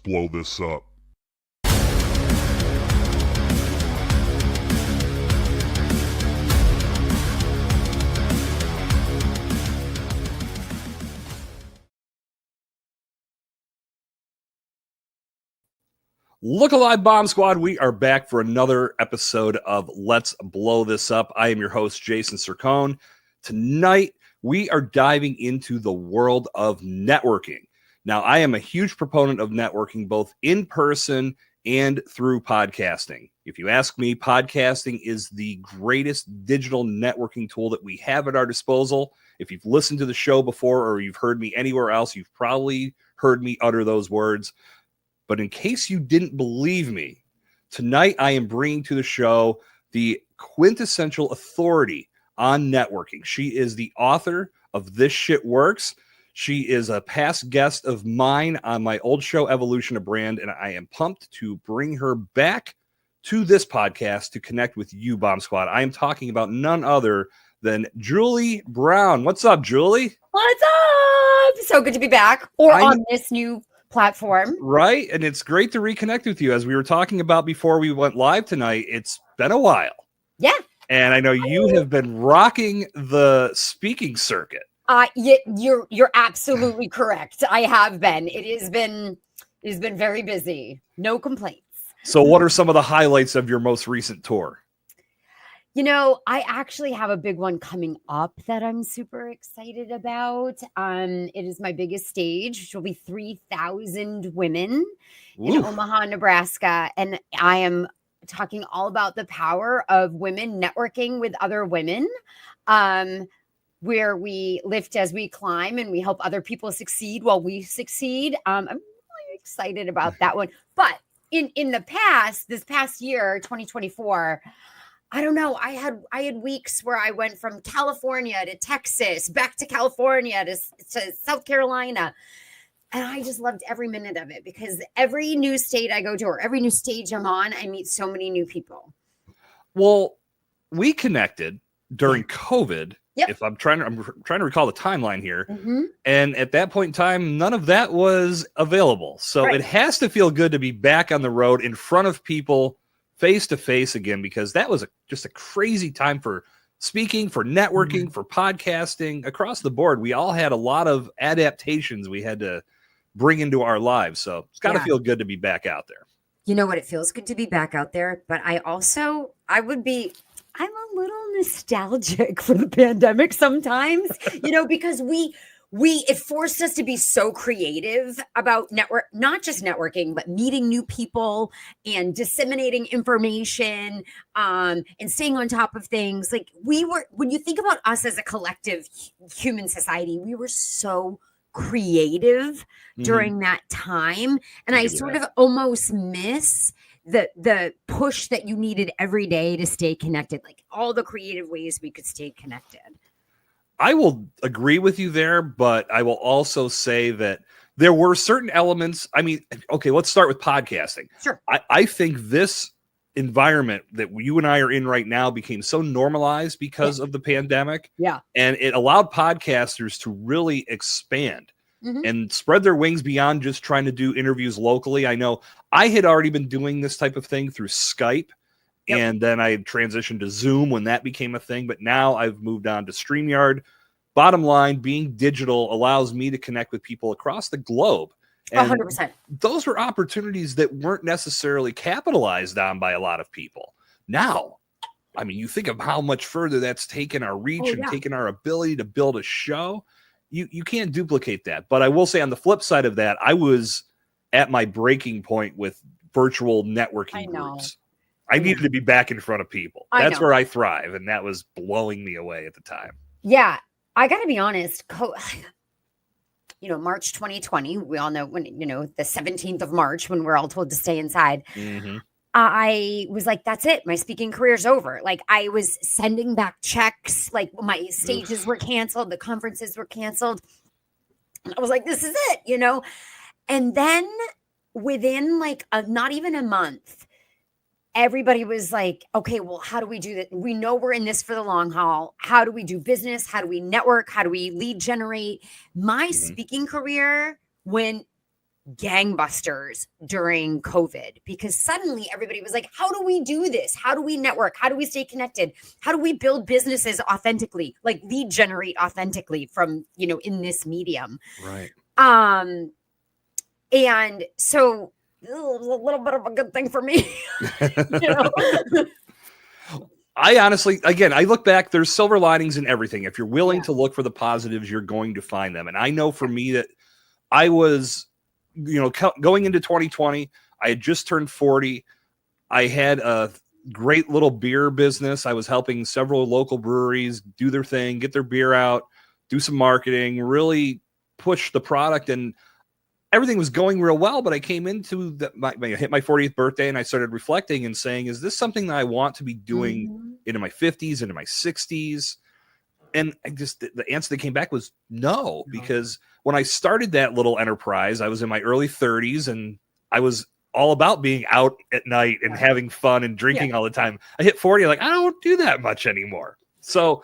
blow this up. Look alive, Bomb Squad. We are back for another episode of Let's Blow This Up. I am your host, Jason Sircone. Tonight, we are diving into the world of networking. Now, I am a huge proponent of networking, both in person and through podcasting. If you ask me, podcasting is the greatest digital networking tool that we have at our disposal. If you've listened to the show before or you've heard me anywhere else, you've probably heard me utter those words. But in case you didn't believe me, tonight I am bringing to the show the quintessential authority on networking. She is the author of This Shit Works. She is a past guest of mine on my old show, Evolution of Brand, and I am pumped to bring her back to this podcast to connect with you, Bomb Squad. I am talking about none other than Julie Brown. What's up, Julie? What's up? So good to be back on this new platform. Right. And it's great to reconnect with you. As we were talking about before we went live tonight, it's been a while. Yeah. And I know you have been rocking the speaking circuit. You're absolutely correct. I have been. It has been very busy. No complaints. So what are some of the highlights of your most recent tour? You know, I actually have a big one coming up that I'm super excited about. It is my biggest stage, which will be 3,000 women in Omaha, Nebraska. And I am talking all about the power of women networking with other women, where we lift as we climb and we help other people succeed while we succeed. I'm really excited about that one. But in the past, this past year, 2024, I don't know. I had weeks where I went from California to Texas, back to California to South Carolina. And I just loved every minute of it because every new state I go to or every new stage I'm on, I meet so many new people. Well, we connected during COVID. Yep. I'm trying to recall the timeline here. Mm-hmm. And at that point in time, none of that was available. So It has to feel good to be back on the road in front of people face to face again, because that was just a crazy time for speaking, for networking, for podcasting across the board. We all had a lot of adaptations we had to bring into our lives. So it's got to feel good to be back out there. You know what? It feels good to be back out there, but I'm a little nostalgic for the pandemic sometimes, because it forced us to be so creative about not just networking, but meeting new people and disseminating information, and staying on top of things. Like when you think about us as a collective human society, we were so creative during that time. And I sort of almost miss the push that you needed every day to stay connected, like all the creative ways we could stay connected. I will agree with you there, but I will also say that there were certain elements. I mean, okay, let's start with podcasting. Sure. I think this environment that you and I are in right now became so normalized because of the pandemic. Yeah. And it allowed podcasters to really expand and spread their wings beyond just trying to do interviews locally. I know I had already been doing this type of thing through Skype. Yep. And then I transitioned to Zoom when that became a thing. But now I've moved on to StreamYard. Bottom line, being digital allows me to connect with people across the globe. And 100%. Those were opportunities that weren't necessarily capitalized on by a lot of people. Now, I mean, you think of how much further that's taken our reach and taken our ability to build a show. You can't duplicate that. But I will say on the flip side of that, I was at my breaking point with virtual networking groups. I needed to be back in front of people. That's where I thrive. And that was blowing me away at the time. Yeah. I got to be honest. March 2020, we all know when, the 17th of March, when we're all told to stay inside. Mm-hmm. I was like, that's it. My speaking career's over. Like I was sending back checks. Like my stages were canceled. The conferences were canceled. And I was like, this is it, And then within not even a month, everybody was like, okay, well, how do we do that? We know we're in this for the long haul. How do we do business? How do we network? How do we lead generate? My speaking career went gangbusters during COVID because suddenly everybody was like, how do we do this? How do we network? How do we stay connected? How do we build businesses authentically, like lead generate authentically from, in this medium? Right. And so it was a little bit of a good thing for me. I honestly, again, I look back, there's silver linings in everything. If you're willing to look for the positives, you're going to find them. And I know for me that I was, going into 2020, I had just turned 40. I had a great little beer business. I was helping several local breweries do their thing, get their beer out, do some marketing, really push the product. And everything was going real well, but I came into hit my 40th birthday and I started reflecting and saying, is this something that I want to be doing into my 50s, into my 60s? And the answer that came back was no, because when I started that little enterprise, I was in my early 30s and I was all about being out at night and having fun and drinking all the time. I hit 40, I don't do that much anymore. So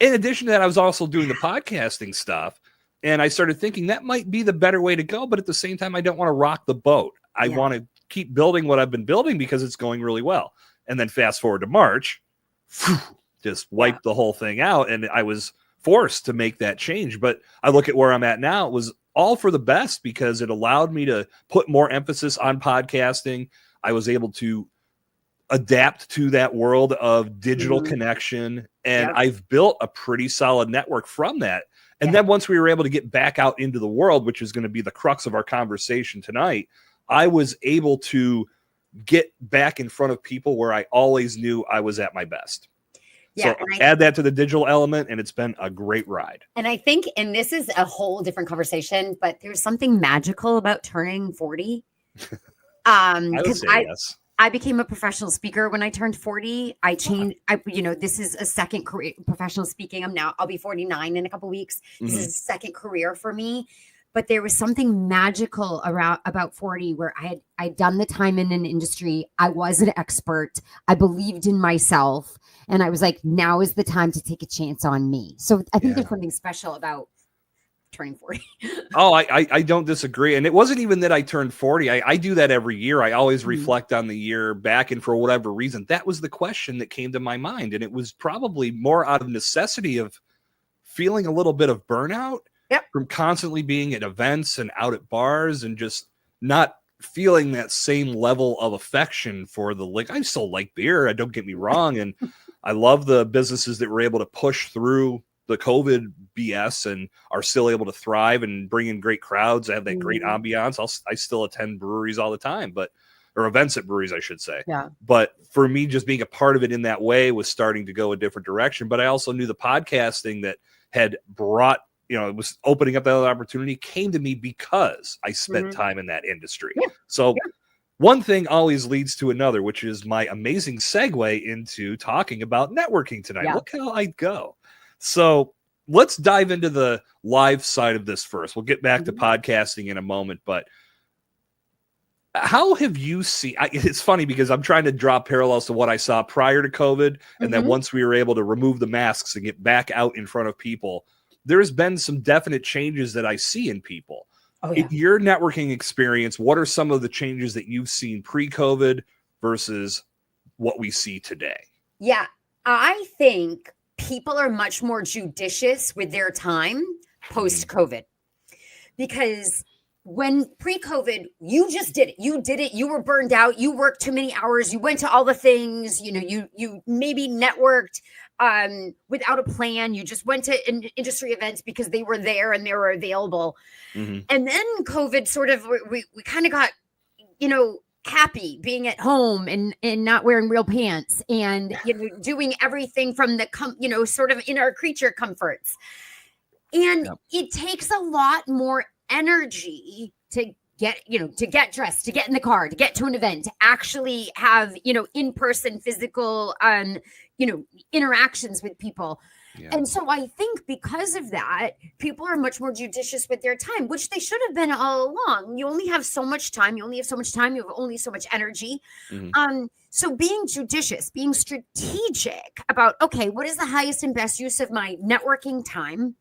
in addition to that, I was also doing the podcasting stuff. And I started thinking that might be the better way to go. But at the same time, I don't want to rock the boat. I want to keep building what I've been building because it's going really well. And then fast forward to March, just wiped the whole thing out. And I was forced to make that change. But I look at where I'm at now. It was all for the best because it allowed me to put more emphasis on podcasting. I was able to adapt to that world of digital connection. And I've built a pretty solid network from that. And then once we were able to get back out into the world, which is going to be the crux of our conversation tonight, I was able to get back in front of people where I always knew I was at my best. So add that to the digital element, and it's been a great ride. And I think, and this is a whole different conversation, but there's something magical about turning 40. I would say yes. I became a professional speaker when I turned 40. I changed, this is a second career, professional speaking. I'll be 49 in a couple weeks. This is a second career for me. But there was something magical about 40 where I'd done the time in an industry. I was an expert. I believed in myself. And I was like, now is the time to take a chance on me. So I think there's something special about turning 40. I don't disagree. And it wasn't even that I turned 40. I do that every year. I always reflect on the year back, and for whatever reason, that was the question that came to my mind. And it was probably more out of necessity of feeling a little bit of burnout from constantly being at events and out at bars and just not feeling that same level of affection for I still like beer. Don't get me wrong. And I love the businesses that were able to push through the COVID BS and are still able to thrive and bring in great crowds. I have that great ambiance. I still attend breweries all the time, or events at breweries, I should say. Yeah. But for me, just being a part of it in that way was starting to go a different direction. But I also knew the podcasting that had brought, it was opening up that other opportunity came to me because I spent time in that industry. Yeah. So one thing always leads to another, which is my amazing segue into talking about networking tonight. Yeah. Look how I go. So let's dive into the live side of this first. We'll get back to podcasting in a moment, but how have you seen, it's funny because I'm trying to draw parallels to what I saw prior to COVID. And then once we were able to remove the masks and get back out in front of people, there's been some definite changes that I see in people. In your networking experience, what are some of the changes that you've seen pre-COVID versus what we see today? Yeah, I think people are much more judicious with their time post-COVID because when pre-COVID, you just did it. You did it. You were burned out. You worked too many hours. You went to all the things, you maybe networked without a plan. You just went to industry events because they were there and they were available. And then COVID sort of, we kind of got, happy being at home and not wearing real pants and, doing everything from the, sort of in our creature comforts. And it takes a lot more energy to get dressed, to get in the car, to get to an event, to actually have, in-person physical, interactions with people. Yeah. And so I think because of that, people are much more judicious with their time, which they should have been all along. You only have so much time. You have only so much energy. So being judicious, being strategic about, okay, what is the highest and best use of my networking time?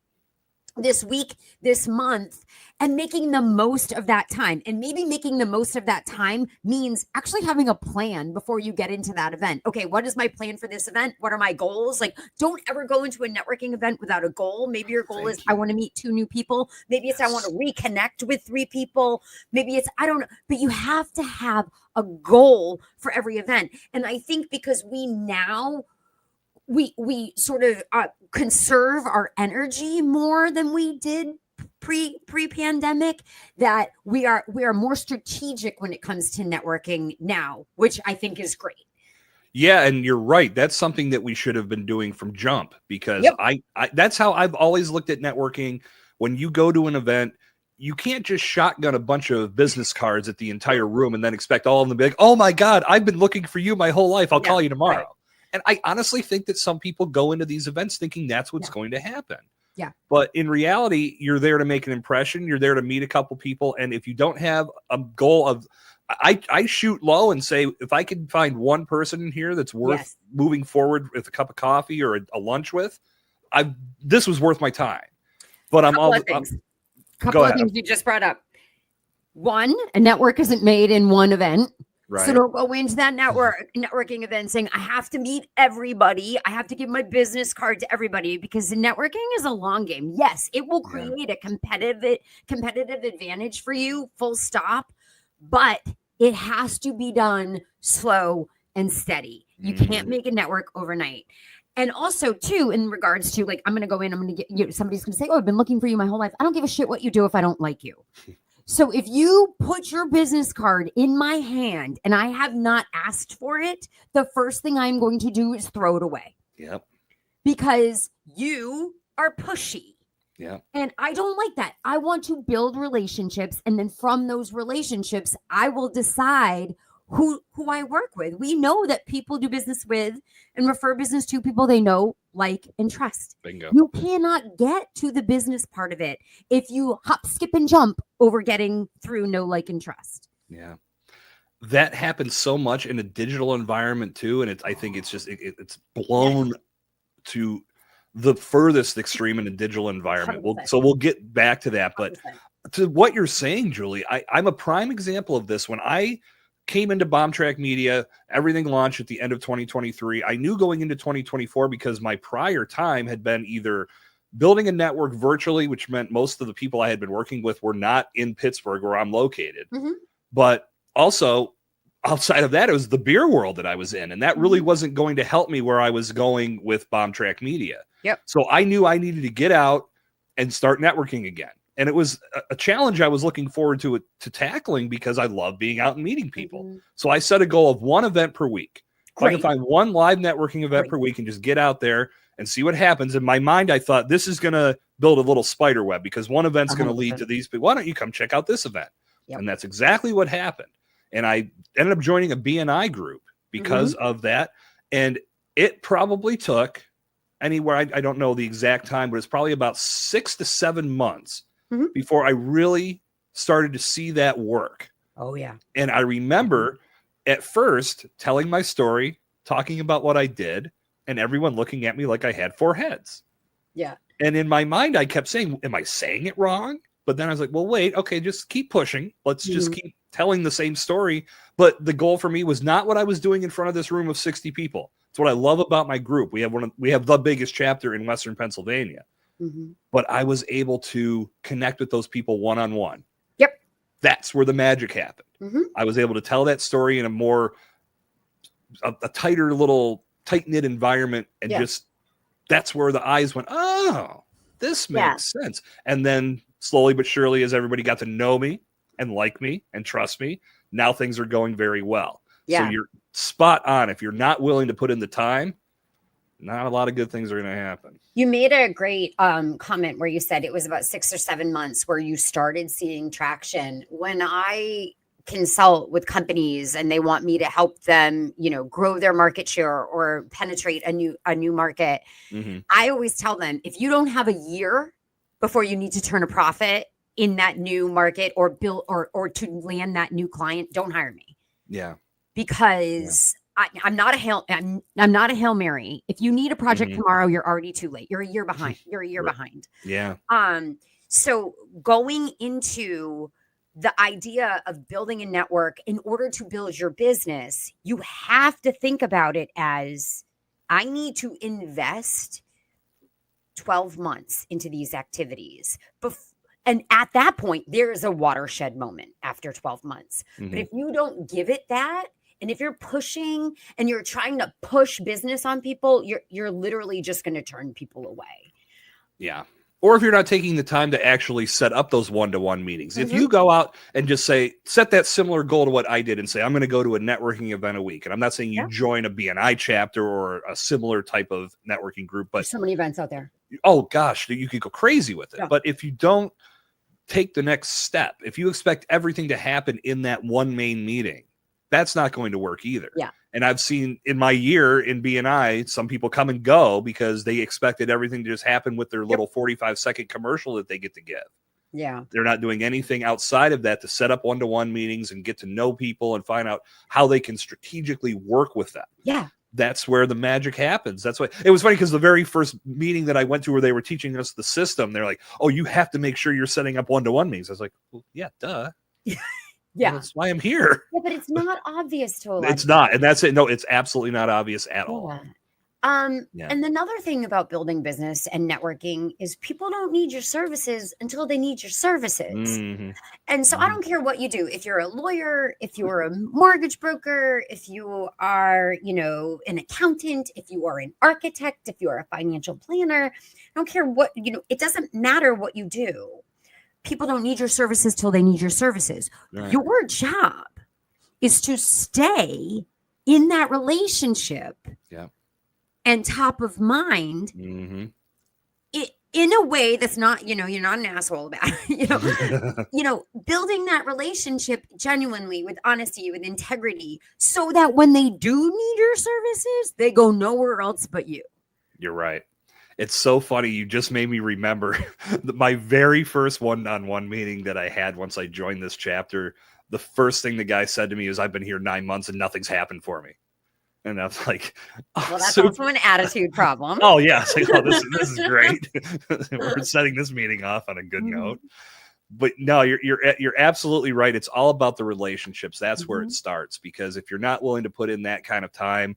this week, this month, and making the most of that time. And maybe making the most of that time means actually having a plan before you get into that event. Okay, what is my plan for this event? What are my goals? Like, don't ever go into a networking event without a goal. Maybe your goal is I want to meet 2 new people. Maybe it's I want to reconnect with 3 people. Maybe it's I don't know, but you have to have a goal for every event. And I think because we sort of conserve our energy more than we did pre-pandemic, that we are more strategic when it comes to networking now, which I think is great. Yeah, and you're right. That's something that we should have been doing from jump, because I that's how I've always looked at networking. When you go to an event, you can't just shotgun a bunch of business cards at the entire room and then expect all of them to be like, oh my God, I've been looking for you my whole life. I'll call you tomorrow. Right. And I honestly think that some people go into these events thinking that's what's going to happen. Yeah. But in reality, you're there to make an impression. You're there to meet a couple people. And if you don't have a goal of, I shoot low and say, if I can find one person in here that's worth moving forward with a cup of coffee or a lunch with, this was worth my time. But couple of things you just brought up. One, a network isn't made in one event. Right. So don't go into that networking event saying, I have to meet everybody. I have to give my business card to everybody, because the networking is a long game. Yes, it will create a competitive advantage for you, full stop, but it has to be done slow and steady. You can't make a network overnight. And also, too, in regards to like, I'm going to go in, I'm going to get you, somebody's going to say, oh, I've been looking for you my whole life. I don't give a shit what you do if I don't like you. So if you put your business card in my hand and I have not asked for it, the first thing I'm going to do is throw it away. Yep. Because you are pushy. Yeah. And I don't like that. I want to build relationships. And then from those relationships, I will decide who I work with. We know that people do business with and refer business to people they know, like, and trust. Bingo. You cannot get to the business part of it if you hop, skip, and jump over getting through know, like, and trust. Yeah. That happens so much in a digital environment too. And I think it's just, it's blown to the furthest extreme in a digital environment. We'll get back to that. But 100%. To what you're saying, Julie, I'm a prime example of this. When I came into Bombtrack Media, everything launched at the end of 2023. I knew going into 2024, because my prior time had been either building a network virtually, which meant most of the people I had been working with were not in Pittsburgh where I'm located. But also outside of that, it was the beer world that I was in. And that really wasn't going to help me where I was going with Bombtrack Media. Yep. So I knew I needed to get out and start networking again. And it was a challenge I was looking forward to tackling, because I love being out and meeting people. So I set a goal of 1 event per week. If I can find 1 live networking event per week and just get out there and see what happens. In my mind, I thought, this is going to build a little spider web, because one event's going to lead to these people. Why don't you come check out this event? Yep. And that's exactly what happened. And I ended up joining a BNI group because of that. And it probably took anywhere, I don't know the exact time, but it's probably about 6 to 7 months before I really started to see that work. Oh, yeah. And I remember at first telling my story, talking about what I did, and everyone looking at me like I had 4 heads. Yeah. And in my mind, I kept saying, am I saying it wrong? But then I was like, well, wait, okay, just keep pushing. Let's just keep telling the same story. But the goal for me was not what I was doing in front of this room of 60 people. It's what I love about my group. We have the biggest chapter in Western Pennsylvania. But I was able to connect with those people one-on-one. Yep. That's where the magic happened. I was able to tell that story in a tighter little tight-knit environment. And just, that's where the eyes went, oh, this makes sense. And then slowly but surely, as everybody got to know me and like me and trust me, now things are going very well. So you're spot on. If you're not willing to put in the time, not a lot of good things are going to happen. You made a great comment where you said it was about 6 or 7 months where you started seeing traction. When I consult with companies and they want me to help them, grow their market share or penetrate a new market, I always tell them, if you don't have a year before you need to turn a profit in that new market or build or to land that new client, don't hire me. Yeah. Because I'm not a Hail Mary. If you need a project Mhm. tomorrow, you're already too late. You're a year behind. You're a year Right. behind. Yeah. So going into the idea of building a network in order to build your business, you have to think about it as I need to invest 12 months into these activities. And at that point, there is a watershed moment after 12 months. But Mhm. if you don't give it that, and if you're pushing and you're trying to push business on people, you're literally just going to turn people away. Yeah. Or if you're not taking the time to actually set up those one-to-one meetings. If Mhm. you go out and just set that similar goal to what I did and say, I'm going to go to a networking event a week. And I'm not saying you Yeah. join a BNI chapter or a similar type of networking group, but There's so many events out there. oh gosh, you could go crazy with it. Yeah. But if you don't take the next step, if you expect everything to happen in that one main meeting, that's not going to work either. Yeah. And I've seen in my year in BNI, some people come and go because they expected everything to just happen with their little 45-second commercial that they get to give. Yeah. They're not doing anything outside of that to set up one-to-one meetings and get to know people and find out how they can strategically work with them. Yeah. That's where the magic happens. That's why it was funny, because the very first meeting that I went to where they were teaching us the system, they're like, oh, you have to make sure you're setting up one-to-one meetings. I was like, well, yeah, duh. Yeah. Well, that's why I'm here. Yeah, but it's not obvious to a lot. It's not. And that's it. No, it's absolutely not obvious at all. Yeah. Yeah. And another thing about building business and networking is people don't need your services until they need your services. Mhm. And so I don't care what you do. If you're a lawyer, if you're a mortgage broker, if you are, an accountant, if you are an architect, if you are a financial planner, I don't care what, it doesn't matter what you do. People don't need your services till they need your services. Right. Your job is to stay in that relationship. Yeah. And top of mind, Mhm. in a way that's not, you're not an asshole about it, building that relationship genuinely with honesty, with integrity, so that when they do need your services, they go nowhere else but you. You're right. It's so funny. You just made me remember my very first one-on-one meeting that I had once I joined this chapter. The first thing the guy said to me is, I've been here 9 months and nothing's happened for me. And I was like, oh, well, that's also an attitude problem. Oh, yeah. It's like, oh, this is great. We're setting this meeting off on a good note. But no, you're absolutely right. It's all about the relationships. That's where it starts, because if you're not willing to put in that kind of time,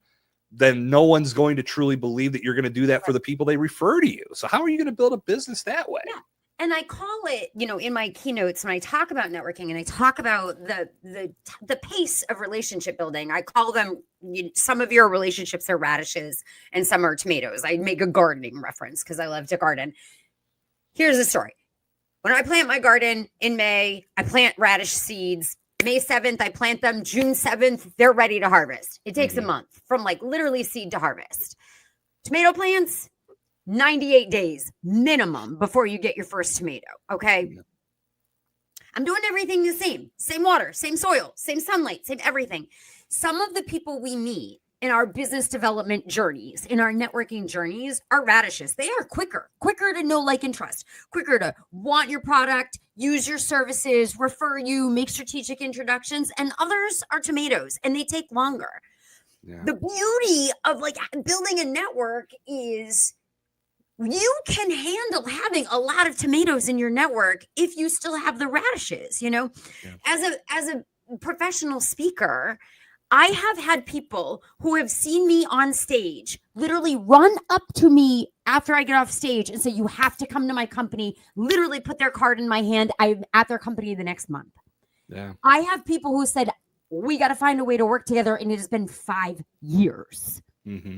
then no one's going to truly believe that you're going to do that for the people they refer to you. So how are you going to build a business that way? Yeah. And I call it, in my keynotes, when I talk about networking and I talk about the pace of relationship building, I call them, some of your relationships are radishes and some are tomatoes. I make a gardening reference because I love to garden. Here's the story. When I plant my garden in May, I plant radish seeds. May 7th, I plant them. June 7th, they're ready to harvest. It takes a month from literally seed to harvest. Tomato plants, 98 days minimum before you get your first tomato. Okay. Yeah. I'm doing everything the same water, same soil, same sunlight, same everything. Some of the people we meet in our business development journeys, in our networking journeys, are radishes. They are quicker to know, like, and trust, quicker to want your product, use your services, refer you, make strategic introductions, and others are tomatoes and they take longer. Yeah. The beauty of building a network is you can handle having a lot of tomatoes in your network if you still have the radishes, Yeah. As a professional speaker, I have had people who have seen me on stage literally run up to me after I get off stage and say, you have to come to my company, literally put their card in my hand. I'm at their company the next month. Yeah. I have people who said, we got to find a way to work together. And it has been 5 years. Mm-hmm.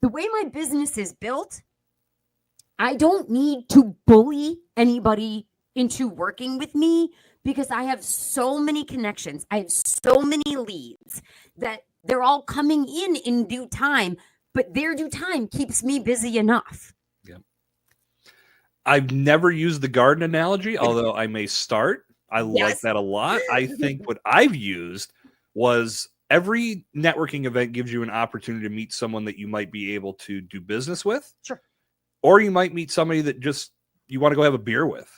The way my business is built, I don't need to bully anybody into working with me because I have so many connections. I have so many leads that they're all coming in due time, but their due time keeps me busy enough. Yeah. I've never used the garden analogy, although I may start. I like that a lot. I think what I've used was every networking event gives you an opportunity to meet someone that you might be able to do business with. Sure. Or you might meet somebody that just you want to go have a beer with.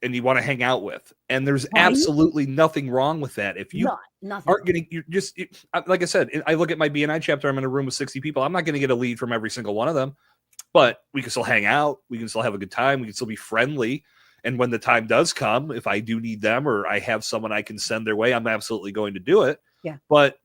and you want to hang out with. And there's Right? absolutely nothing wrong with that. If you Nothing. aren't getting, like I said, I look at my BNI chapter, I'm in a room with 60 people. I'm not going to get a lead from every single one of them, but we can still hang out. We can still have a good time. We can still be friendly. And when the time does come, if I do need them or I have someone I can send their way, I'm absolutely going to do it. Yeah. But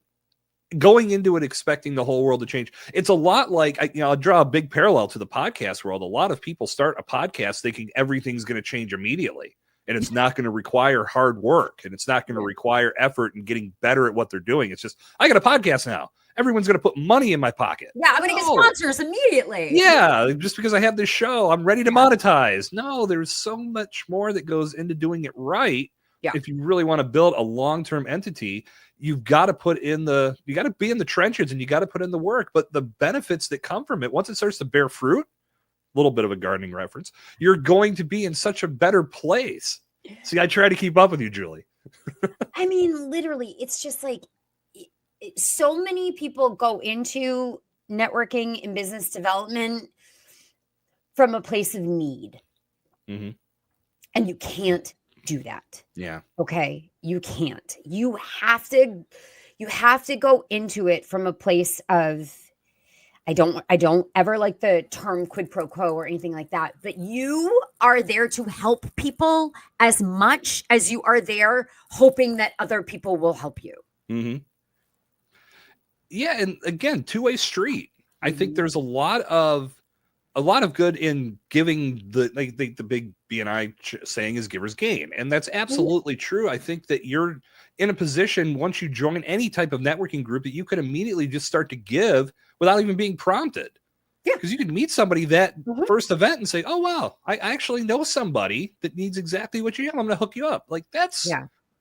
going into it expecting the whole world to change, it's a lot like, I'll draw a big parallel to the podcast world. A lot of people start a podcast thinking everything's going to change immediately, and it's not going to require hard work, and it's not going to require effort and getting better at what they're doing. It's just, I got a podcast now. Everyone's going to put money in my pocket. Yeah, I'm going to get sponsors immediately. Yeah, just because I have this show, I'm ready to monetize. No, there's so much more that goes into doing it right. Yeah. If you really want to build a long-term entity, you've got to you got to be in the trenches and you got to put in the work. But the benefits that come from it, once it starts to bear fruit, a little bit of a gardening reference, you're going to be in such a better place. See, I try to keep up with you, Julie. I mean, literally, it's just like so many people go into networking and business development from a place of need. Mm-hmm. And you can't do that. Yeah. Okay. You can't. You have to go into it from a place of, I don't ever like the term quid pro quo or anything like that, but you are there to help people as much as you are there hoping that other people will help you. Mm-hmm. Yeah. And again, two-way street. I think there's a lot of good in giving. The big BNI saying is givers gain. And that's absolutely true. I think that you're in a position once you join any type of networking group that you can immediately just start to give without even being prompted. Yeah. Because you can meet somebody that first event and say, oh, wow, I actually know somebody that needs exactly what you have. I'm going to hook you up. Like that's,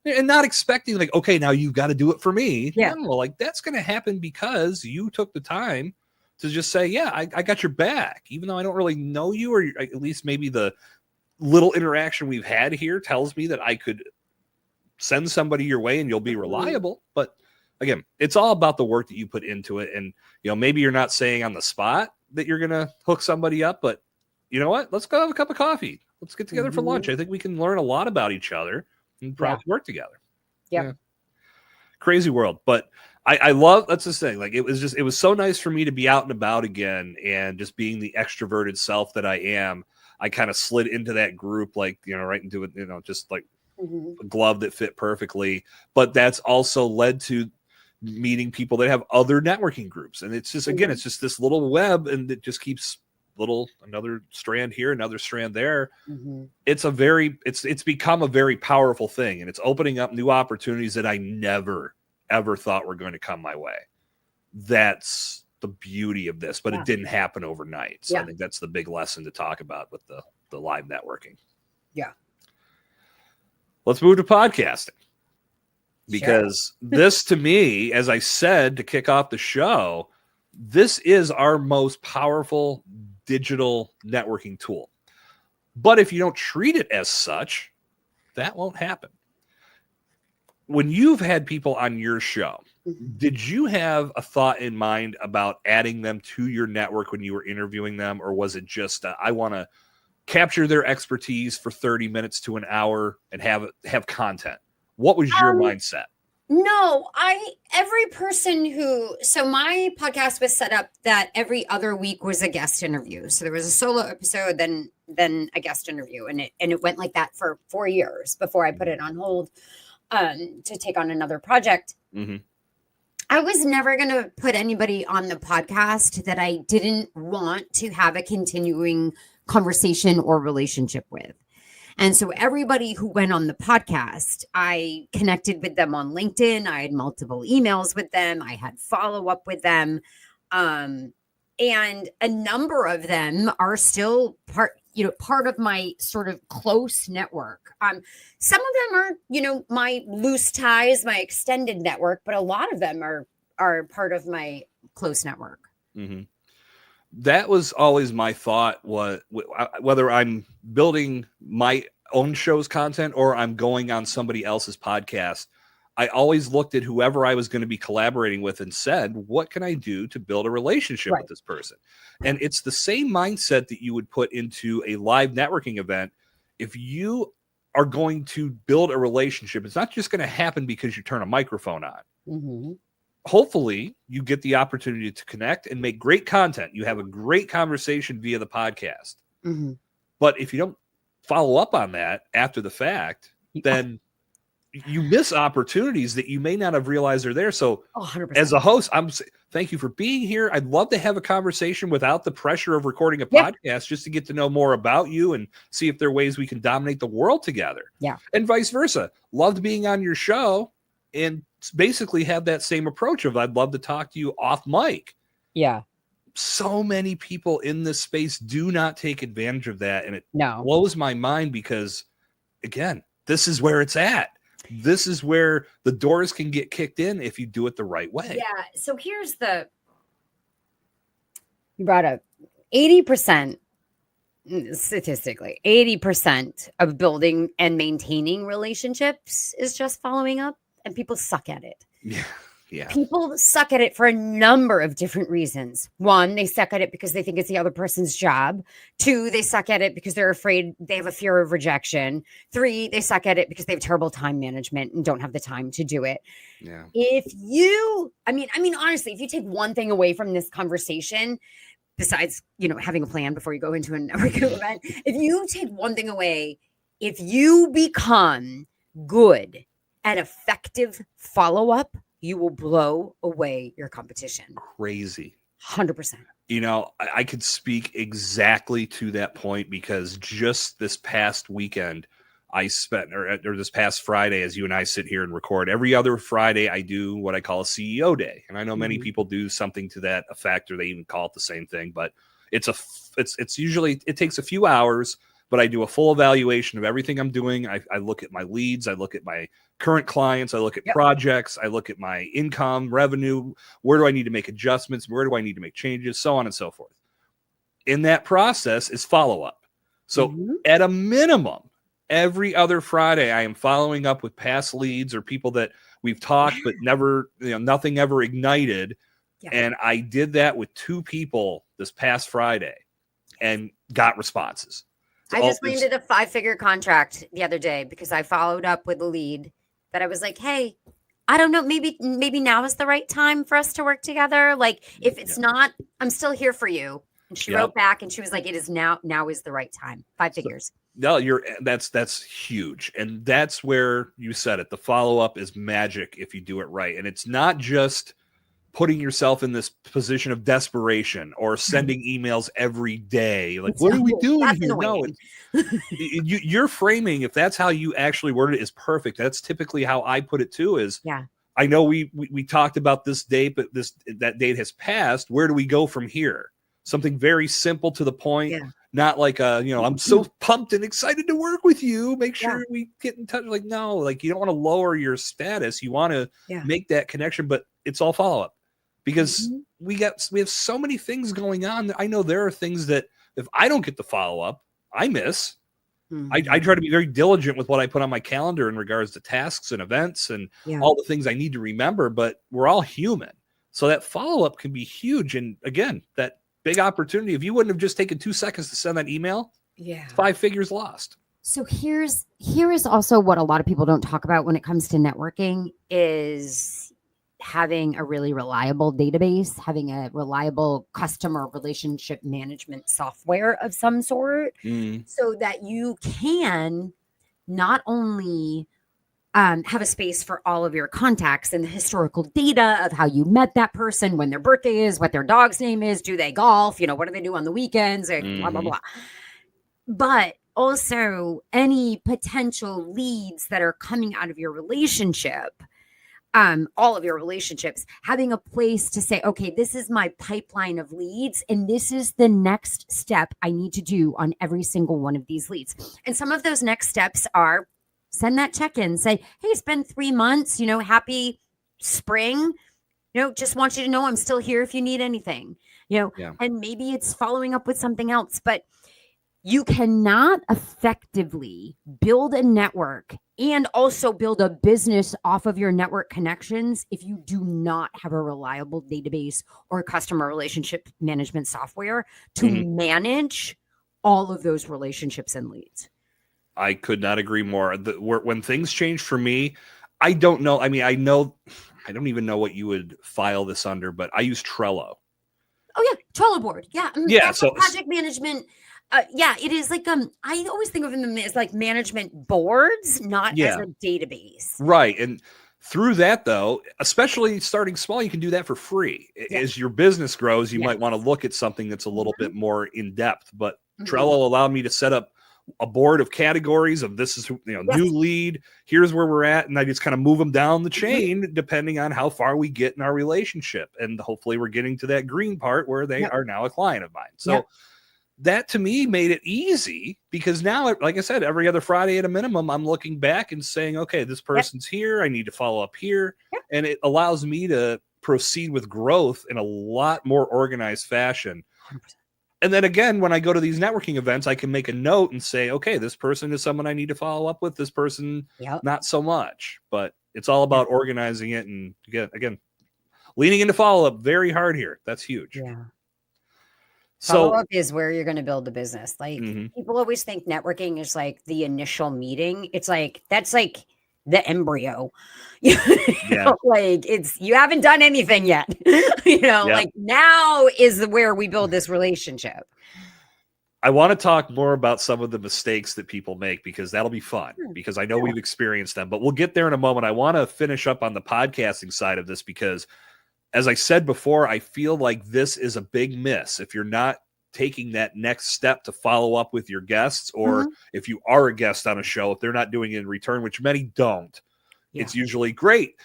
and not expecting like, okay, now you've got to do it for me. Yeah. No, like that's going to happen because you took the time to just say, yeah, I got your back, even though I don't really know you, or at least maybe the little interaction we've had here tells me that I could send somebody your way and you'll be reliable. But again, it's all about the work that you put into it. And, maybe you're not saying on the spot that you're going to hook somebody up, but you know what? Let's go have a cup of coffee. Let's get together for lunch. I think we can learn a lot about each other and probably work together. Yeah. Crazy world. But I love, that's the thing. Like it was so nice for me to be out and about again and just being the extroverted self that I am. I kind of slid into that group, like, right into it, just like a glove that fit perfectly. But that's also led to meeting people that have other networking groups. And it's just, again, it's just this little web and it just keeps another strand here, another strand there. It's become a very powerful thing. And it's opening up new opportunities that I never ever thought were going to come my way. That's the beauty of this, but it didn't happen overnight. So I think that's the big lesson to talk about with the live networking. Yeah. Let's move to podcasting, because this, to me, as I said, to kick off the show, this is our most powerful digital networking tool. But if you don't treat it as such, that won't happen. When you've had people on your show, did you have a thought in mind about adding them to your network when you were interviewing them? Or was it just, I want to capture their expertise for 30 minutes to an hour and have content? What was your mindset? No, every person so my podcast was set up that every other week was a guest interview. So there was a solo episode, then a guest interview. And it went like that for 4 years before I put it on hold to take on another project. I was never going to put anybody on the podcast that I didn't want to have a continuing conversation or relationship with. And so everybody who went on the podcast, I connected with them on LinkedIn. I had multiple emails with them. I had follow-up with them. And a number of them are still part of my sort of close network. Some of them are, my loose ties, my extended network, but a lot of them are part of my close network. That was always my thought, whether I'm building my own show's content or I'm going on somebody else's podcast, I always looked at whoever I was going to be collaborating with and said, what can I do to build a relationship with this person? And it's the same mindset that you would put into a live networking event. If you are going to build a relationship. It's not just going to happen because you turn a microphone on. Mm-hmm. Hopefully you get the opportunity to connect and make great content. You have a great conversation via the podcast. Mm-hmm. But if you don't follow up on that after the fact, then you miss opportunities that you may not have realized are there. So 100%. as a host, thank you for being here. I'd love to have a conversation without the pressure of recording a podcast, just to get to know more about you and see if there are ways we can dominate the world together. Yeah. And vice versa. Loved being on your show and basically have that same approach of I'd love to talk to you off mic. Yeah. So many people in this space do not take advantage of that. And it No. blows my mind because, again, this is where it's at. This is where the doors can get kicked in if you do it the right way. Yeah. So here's you brought up 80%, statistically, 80% of building and maintaining relationships is just following up, and people suck at it. Yeah. Yeah. People suck at it for a number of different reasons. One, they suck at it because they think it's the other person's job. Two, they suck at it because they're afraid, they have a fear of rejection. Three, they suck at it because they have terrible time management and don't have the time to do it. Yeah. I mean, honestly, if you take one thing away from this conversation, besides, having a plan before you go into a networking event, if you take one thing away, if you become good at effective follow-up, you will blow away your competition. Crazy. 100%. I could speak exactly to that point because just this past weekend I spent, or this past Friday, as you and I sit here and record, every other Friday I do what I call a CEO day. And I know many people do something to that effect, or they even call it the same thing, but it's usually, it takes a few hours, but I do a full evaluation of everything I'm doing. I look at my leads. I look at my current clients. I look at projects. I look at my income, revenue. Where do I need to make adjustments? Where do I need to make changes? So on and so forth. In that process is follow-up. So at a minimum, every other Friday, I am following up with past leads or people that we've talked, but never, nothing ever ignited. Yeah. And I did that with 2 people this past Friday and got responses. I just landed a 5-figure contract the other day because I followed up with a lead that I was like, hey, I don't know, maybe now is the right time for us to work together. Like, if it's not, I'm still here for you. And she wrote back and she was like, it is now is the right time. 5 figures. No, that's huge. And that's where you said it. The follow-up is magic if you do it right. And it's not just putting yourself in this position of desperation or sending emails every day. Like, what are we doing here? No, you're framing, if that's how you actually word it, is perfect. That's typically how I put it too, is I know we talked about this date, but that date has passed. Where do we go from here? Something very simple to the point, not like I'm so pumped and excited to work with you. Make sure we get in touch. Like, no, like you don't want to lower your status. You want to make that connection, but it's all follow-up. Because we have so many things going on. I know there are things that if I don't get the follow-up, I miss. I try to be very diligent with what I put on my calendar in regards to tasks and events and all the things I need to remember, but we're all human. So that follow-up can be huge. And again, that big opportunity, if you wouldn't have just taken 2 seconds to send that email, 5 figures lost. So here is also what a lot of people don't talk about when it comes to networking is having a really reliable database, having a reliable customer relationship management software of some sort, so that you can not only have a space for all of your contacts and the historical data of how you met that person, when their birthday is, what their dog's name is, do they golf, what do they do on the weekends, blah, blah, blah. But also any potential leads that are coming out of your relationship, all of your relationships, having a place to say, okay, this is my pipeline of leads, and this is the next step I need to do on every single one of these leads. And some of those next steps are send that check-in, say, hey, it's been 3 months, happy spring, just want you to know I'm still here if you need anything, and maybe it's following up with something else, but you cannot effectively build a network and also build a business off of your network connections if you do not have a reliable database or customer relationship management software to manage all of those relationships and leads. I could not agree more. When things change for me, I don't know. I mean, I don't even know what you would file this under, but I use Trello. Oh yeah, Trello board. Yeah, Yeah. that's So project management. Yeah, it is like I always think of them as like management boards, not as a database. Right. And through that, though, especially starting small, you can do that for free. As your business grows, you might want to look at something that's a little bit more in depth. But Trello allowed me to set up a board of categories of this is new lead, here's where we're at, and I just kind of move them down the chain depending on how far we get in our relationship, and hopefully we're getting to that green part where they are now a client of mine. So that to me made it easy, because now, like I said, every other Friday at a minimum, I'm looking back and saying, okay, this person's here, I need to follow up here, and it allows me to proceed with growth in a lot more organized fashion. 100%. And then again, when I go to these networking events, I can make a note and say, okay, this person is someone I need to follow up with. This person, not so much. But it's all about organizing it. And again, leaning into follow-up very hard here. That's huge. Yeah. Follow-up is where you're going to build the business. Like people always think networking is like the initial meeting. It's like, that's like the embryo. Like you haven't done anything yet. Like now is where we build this relationship. I want to talk more about some of the mistakes that people make, because that'll be fun, because I know we've experienced them, but we'll get there in a moment. I want to finish up on the podcasting side of this, because as I said before, I feel like this is a big miss if you're not taking that next step to follow up with your guests, or if you are a guest on a show, if they're not doing it in return, which many don't. It's usually great.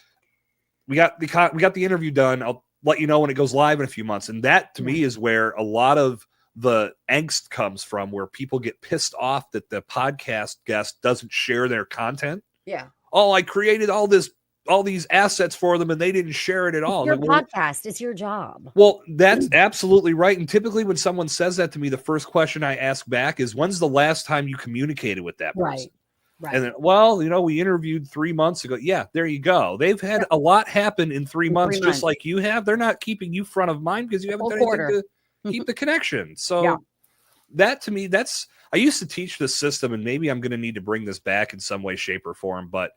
We got the interview done. I'll let you know when it goes live in a few months. And that to me is where a lot of the angst comes from, where people get pissed off that the podcast guest doesn't share their content. Yeah. Oh, I created all these assets for them and they didn't share it at all. Your podcast, it's your job. Well, that's absolutely right. And typically when someone says that to me, the first question I ask back is, when's the last time you communicated with that person? Right. And then, we interviewed 3 months ago. Yeah, there you go. They've had a lot happen in 3 months, just like you have. They're not keeping you front of mind because you haven't done anything to keep the connection. So that to me, I used to teach this system, and maybe I'm going to need to bring this back in some way, shape, or form, but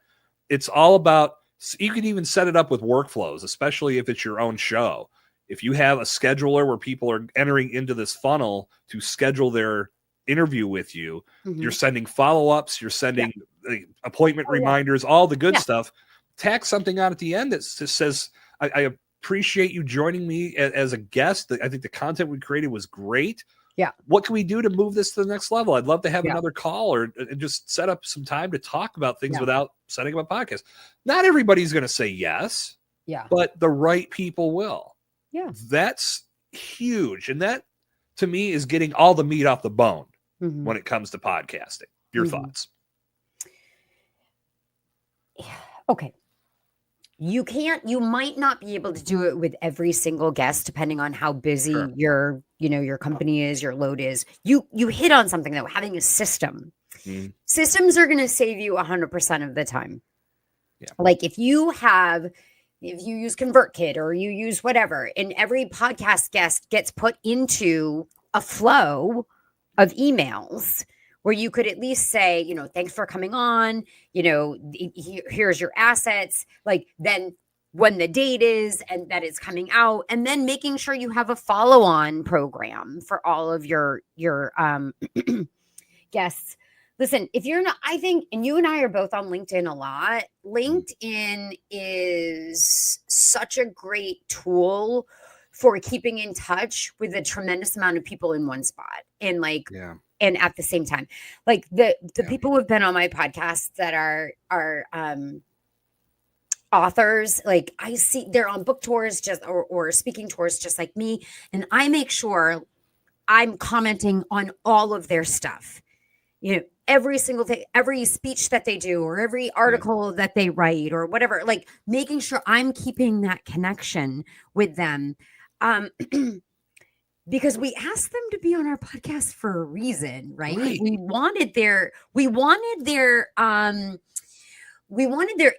it's all about, you can even set it up with workflows, especially if it's your own show. If you have a scheduler where people are entering into this funnel to schedule their interview with you, you're sending follow-ups, you're sending appointment reminders, all the good stuff. Tack something on at the end that just says, I appreciate you joining me as a guest. I think the content we created was great. Yeah. What can we do to move this to the next level? I'd love to have another call, or just set up some time to talk about things without setting up a podcast. Not everybody's going to say yes. Yeah. But the right people will. Yeah. That's huge. And that, to me, is getting all the meat off the bone when it comes to podcasting. Your thoughts? Okay. You might not be able to do it with every single guest, depending on how busy your company is, your load is. You hit on something though, having a system. Systems are going to save you 100% of the time. Yeah. Like if you use ConvertKit or you use whatever, and every podcast guest gets put into a flow of emails where you could at least say, thanks for coming on, here's your assets, like then when the date is and that it's coming out, and then making sure you have a follow-on program for all of your guests. Listen, if you're not, I think, and you and I are both on LinkedIn a lot, LinkedIn is such a great tool for keeping in touch with a tremendous amount of people in one spot. And and at the same time, like the people who have been on my podcast that are authors, like I see they're on book tours or speaking tours just like me. And I make sure I'm commenting on all of their stuff, every single thing, every speech that they do, or every article that they write, or whatever, like making sure I'm keeping that connection with them. Because we asked them to be on our podcast for a reason, right? We wanted their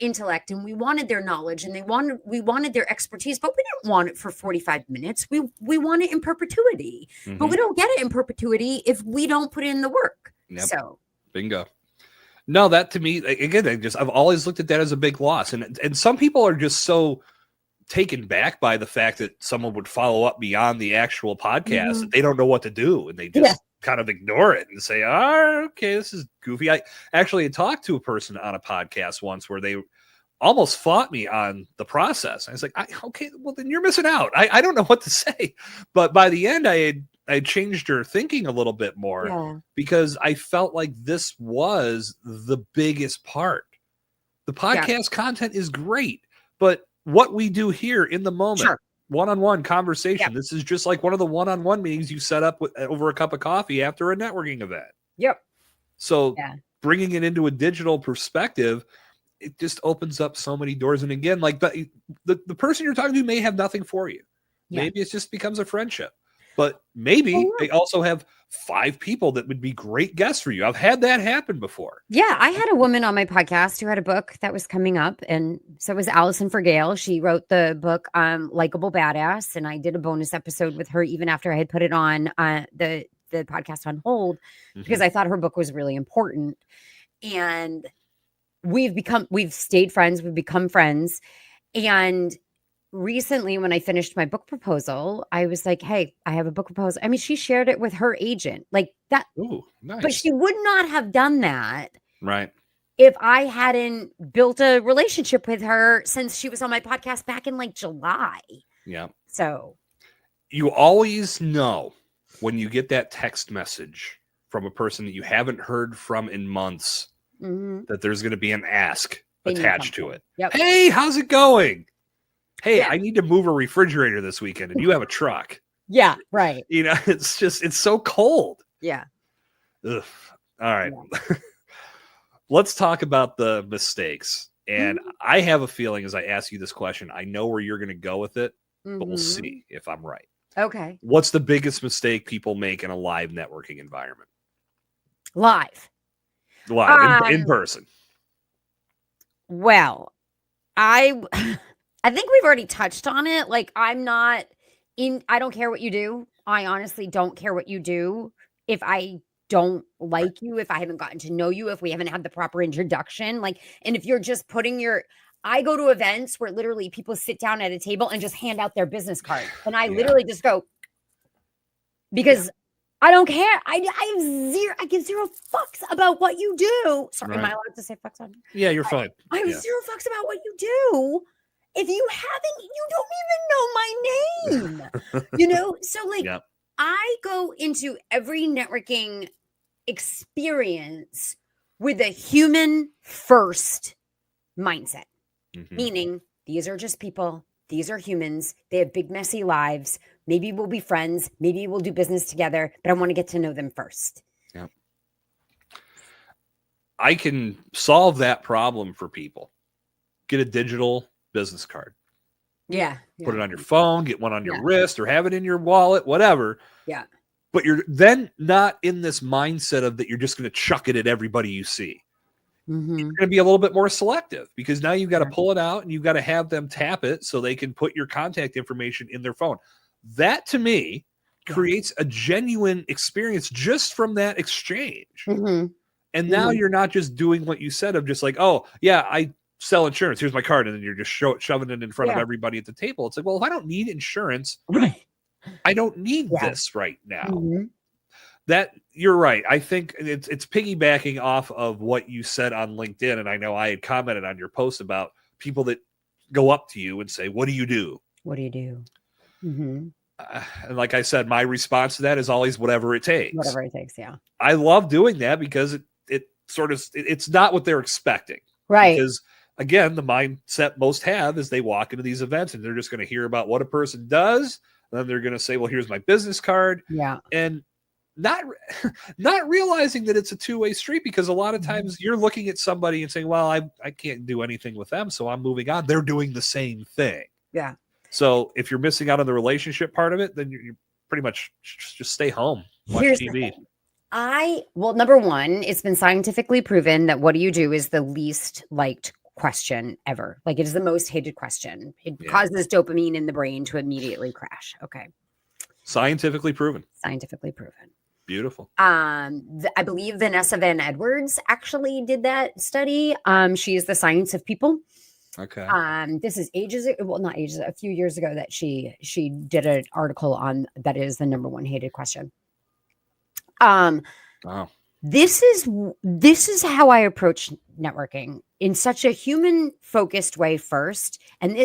intellect, and we wanted their knowledge, and we wanted their expertise, but we didn't want it for 45 minutes. We want it in perpetuity, but we don't get it in perpetuity if we don't put in the work. Yep. So bingo. No, that to me, again, I've always looked at that as a big loss. And some people are just so taken back by the fact that someone would follow up beyond the actual podcast that they don't know what to do. And they just kind of ignore it and say, oh, okay, this is goofy. I actually talked to a person on a podcast once where they almost fought me on the process. I was like, okay, well, then you're missing out. I don't know what to say. But by the end, I changed her thinking a little bit more because I felt like this was the biggest part. The podcast content is great, but what we do here in the moment, one-on-one conversation, this is just like one of the one-on-one meetings you set up over a cup of coffee after a networking event. So bringing it into a digital perspective, it just opens up so many doors. And again, like the person you're talking to may have nothing for you. Maybe it just becomes a friendship. But maybe they also have 5 people that would be great guests for you. I've had that happen before. Yeah, I had a woman on my podcast who had a book that was coming up. And so was Allison Forgale. She wrote the book, Likeable Badass. And I did a bonus episode with her even after I had put it on the podcast on hold because I thought her book was really important. And we've stayed friends. We've become friends. And recently, when I finished my book proposal, I was like, hey, I have a book proposal. I mean, she shared it with her agent like that. Ooh, nice. But she would not have done that. Right. If I hadn't built a relationship with her since she was on my podcast back in like July. Yeah. So you always know when you get that text message from a person that you haven't heard from in months that there's going to be an ask attached to it. Hey, how's it going? Hey, I need to move a refrigerator this weekend and you have a truck. Yeah, right. You know, it's so cold. Yeah. Ugh. All right. Yeah. Let's talk about the mistakes. And I have a feeling as I ask you this question, I know where you're going to go with it, but we'll see if I'm right. Okay. What's the biggest mistake people make in a live networking environment? Live, in person. Well, I think we've already touched on it. Like, I don't care what you do. I honestly don't care what you do. If I don't like you, if I haven't gotten to know you, if we haven't had the proper introduction, and if you're just I go to events where literally people sit down at a table and just hand out their business card. And I literally just go, because I don't care. I give zero fucks about what you do. Sorry, am I allowed to say fucks on? Yeah, you're fine. I have zero fucks about what you do. If you don't even know my name, So I go into every networking experience with a human first mindset, meaning these are just people. These are humans. They have big, messy lives. Maybe we'll be friends. Maybe we'll do business together, but I want to get to know them first. Yeah. I can solve that problem for people. Get a digital business card. Yeah. Put it on your phone, get one on your wrist, or have it in your wallet, whatever. Yeah. But you're then not in this mindset of that you're just going to chuck it at everybody you see. You're going to be a little bit more selective because now you've got to pull it out and you've got to have them tap it so they can put your contact information in their phone. That to me creates a genuine experience just from that exchange. And now you're not just doing what you said of just like, oh yeah, I sell insurance. Here's my card. And then you're just shoving it in front of everybody at the table. It's like, well, if I don't need insurance, I don't need this right now. That you're right. I think it's piggybacking off of what you said on LinkedIn. And I know I had commented on your post about people that go up to you and say, what do you do? What do you do? And like I said, my response to that is always whatever it takes. Whatever it takes. Yeah. I love doing that because it's not what they're expecting. Right. Because again, the mindset most have is they walk into these events and they're just going to hear about what a person does. And then they're going to say, well, here's my business card. Yeah. And not realizing that it's a two-way street because a lot of times you're looking at somebody and saying, well, I can't do anything with them, so I'm moving on. They're doing the same thing. Yeah. So if you're missing out on the relationship part of it, then you pretty much just stay home, watch TV. Number one, it's been scientifically proven that what do you do is the least liked question ever. Like, it is the most hated question. It causes dopamine in the brain to immediately crash. Okay. Scientifically proven. Scientifically proven. Beautiful. I believe Vanessa Van Edwards actually did that study. She is The Science of People. Okay. This is not ages, a few years ago that she did an article on that is the number one hated question. Wow. This is how I approach networking in such a human focused way first. And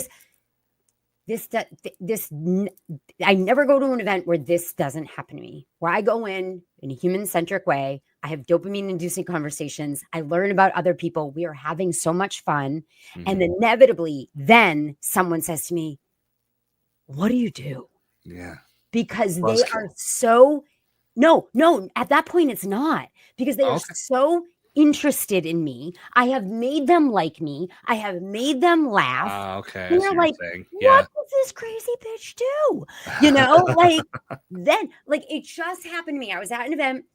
I never go to an event where this doesn't happen to me, where I go in a human centric way. I have dopamine inducing conversations. I learn about other people. We are having so much fun. Mhm. And inevitably, then someone says to me, what do you do? Yeah. Because Buzzkill. they are so, no, at that point, it's not because they are Okay. so interested in me. I have made them like me. I have made them laugh. Okay. I They're see what like, you're saying. what Yeah. does this crazy bitch do? You know, like then, like it just happened to me. I was at an event.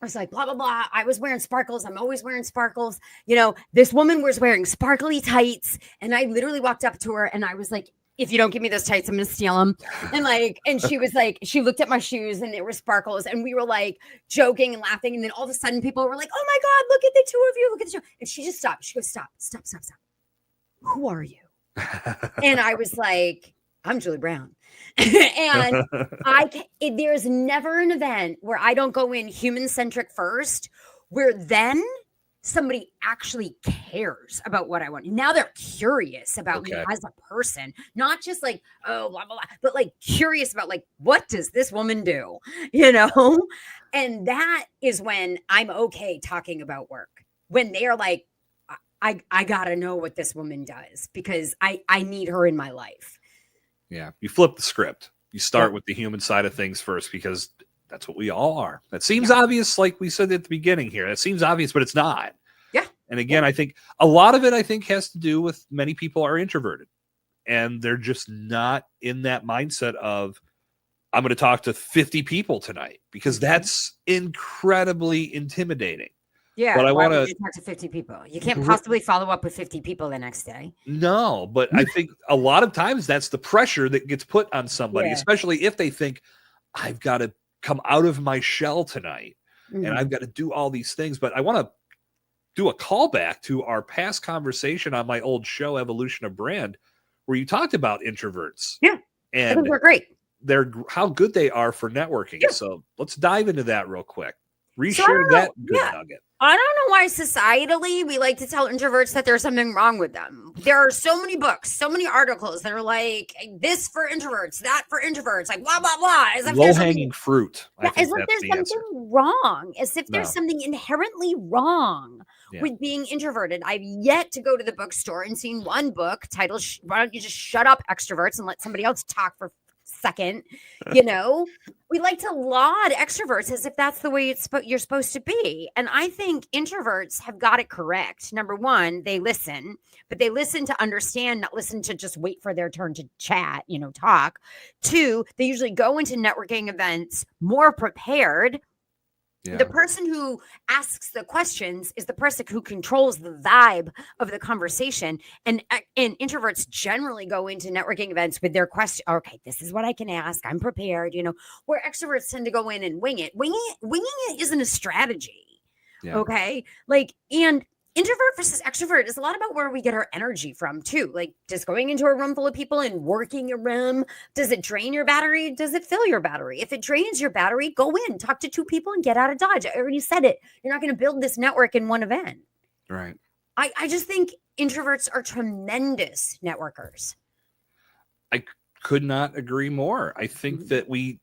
I was like, blah, blah, blah. I was wearing sparkles. I'm always wearing sparkles. You know, this woman was wearing sparkly tights. And I literally walked up to her and I was like, if you don't give me those tights, I'm going to steal them. And she was like, she looked at my shoes and they were sparkles. And we were like joking and laughing. And then all of a sudden people were like, oh my God, look at the two of you. Look at the two. And she just stopped. She goes, stop. Who are you? And I was like, I'm Julie Brown. And there's never an event where I don't go in human centric first, where then somebody actually cares about what I want. Now they're curious about me as a person, not just like, oh, blah, blah, blah, but like curious about like, what does this woman do? You know? And that is when I'm okay talking about work. When they are like, I gotta know what this woman does because I need her in my life. Yeah. You flip the script. You start with the human side of things first because that's what we all are. That seems obvious, like we said at the beginning here. That seems obvious, but it's not. Yeah. And again, I think a lot of it, has to do with many people are introverted. And they're just not in that mindset of, I'm going to talk to 50 people tonight because that's incredibly intimidating. Yeah, but I want to talk to 50 people. You can't possibly follow up with 50 people the next day. No, but I think a lot of times that's the pressure that gets put on somebody, especially if they think, I've got to come out of my shell tonight and I've got to do all these things. But I want to do a callback to our past conversation on my old show, Evolution of Brand, where you talked about introverts. Yeah, and I think they're great. How good they are for networking. Yeah. So let's dive into that real quick. Reshare that good nugget. I don't know why societally we like to tell introverts that there's something wrong with them. There are so many books, so many articles that are like this for introverts, that for introverts, like blah, blah, blah. As if low-hanging fruit. As if there's something wrong, as if there's something inherently wrong with being introverted. I've yet to go to the bookstore and seen one book titled, why don't you just shut up, extroverts, and let somebody else talk for second. You know, we like to laud extroverts as if that's the way you're supposed to be. And I think introverts have got it correct. Number one, they listen, but they listen to understand, not listen to just wait for their turn to chat, talk. Two, they usually go into networking events more prepared. Yeah. The person who asks the questions is the person who controls the vibe of the conversation. And introverts generally go into networking events with their question. Okay, this is what I can ask. I'm prepared, where extroverts tend to go in and wing it. Winging it isn't a strategy. Yeah. Okay. And introvert versus extrovert is a lot about where we get our energy from too. Like just going into a room full of people and working a room. Does it drain your battery? Does it fill your battery? If it drains your battery, go in, talk to two people and get out of Dodge. I already said it. You're not going to build this network in one event. Right. I just think introverts are tremendous networkers. I could not agree more. I think that we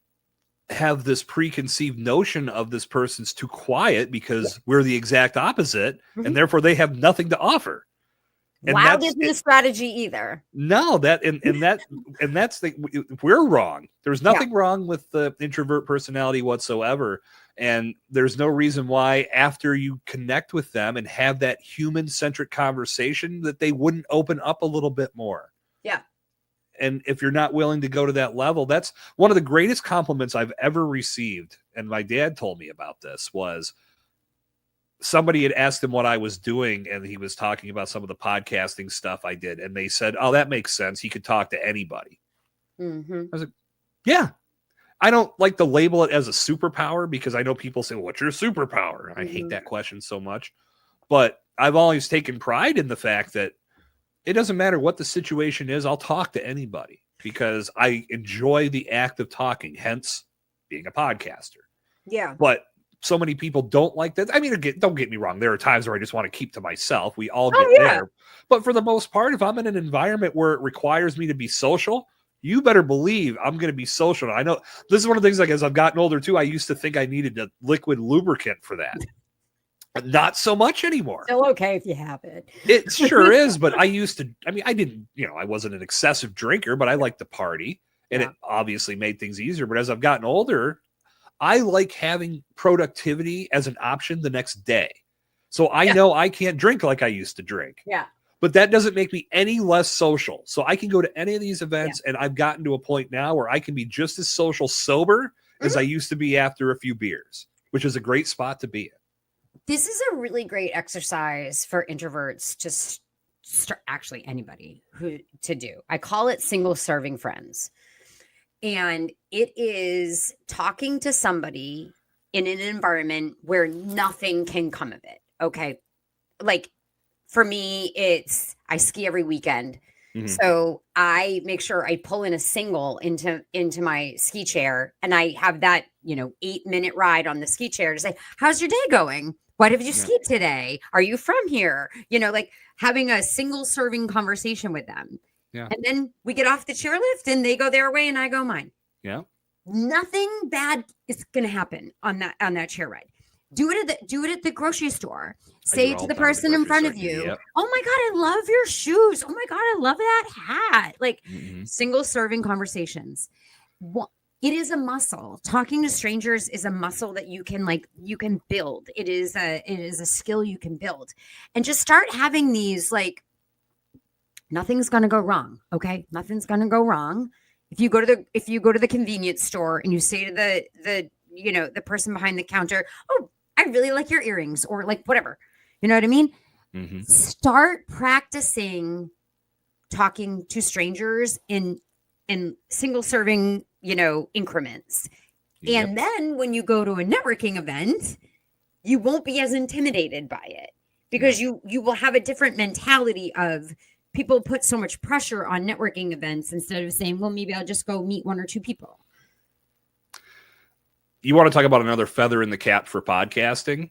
have this preconceived notion of this person's too quiet because we're the exact opposite, and therefore they have nothing to offer. And loud isn't a strategy either. No, we're wrong. There's nothing wrong with the introvert personality whatsoever, and there's no reason why after you connect with them and have that human-centric conversation that they wouldn't open up a little bit more. Yeah. And if you're not willing to go to that level, that's one of the greatest compliments I've ever received. And my dad told me about this was somebody had asked him what I was doing. And he was talking about some of the podcasting stuff I did. And they said, oh, that makes sense. He could talk to anybody. Mm-hmm. I was like, yeah, I don't like to label it as a superpower because I know people say, well, what's your superpower? I hate that question so much. But I've always taken pride in the fact that it doesn't matter what the situation is. I'll talk to anybody because I enjoy the act of talking, hence being a podcaster. Yeah. But so many people don't like that. I mean, don't get me wrong. There are times where I just want to keep to myself. We all get there. But for the most part, if I'm in an environment where it requires me to be social, you better believe I'm going to be social. I know this is one of the things, like, as I've gotten older too, I used to think I needed a liquid lubricant for that. Not so much anymore. Still okay if you have it. It sure is. But I used to, I mean, I didn't, I wasn't an excessive drinker, but I liked to party, and it obviously made things easier. But as I've gotten older, I like having productivity as an option the next day. So I know I can't drink like I used to drink. Yeah. But that doesn't make me any less social. So I can go to any of these events, and I've gotten to a point now where I can be just as social sober as I used to be after a few beers, which is a great spot to be in. This is a really great exercise for introverts to start, actually anybody to do. I call it single serving friends. And it is talking to somebody in an environment where nothing can come of it. Okay. Like, for me, I ski every weekend. Mm-hmm. So I make sure I pull in a single into my ski chair, and I have that, 8-minute ride on the ski chair to say, how's your day going? What have you skied today? Are you from here? Like having a single serving conversation with them. Yeah. And then we get off the chairlift and they go their way and I go mine. Yeah. Nothing bad is going to happen on that chair ride. Do it at the grocery store. Say to the person in front of you, oh my God, I love your shoes. Oh my God, I love that hat. Like single serving conversations. It is a muscle. Talking to strangers is a muscle that you can build. It is a skill you can build. And just start having these, like, nothing's going to go wrong. Okay. Nothing's going to go wrong. If you go to the convenience store and you say to the person behind the counter, oh, I really like your earrings, or like whatever, you know what I mean? Mm-hmm. Start practicing talking to strangers in single serving, increments. Yep. And then when you go to a networking event, you won't be as intimidated by it because you will have a different mentality of, people put so much pressure on networking events instead of saying, well, maybe I'll just go meet one or two people. You want to talk about another feather in the cap for podcasting?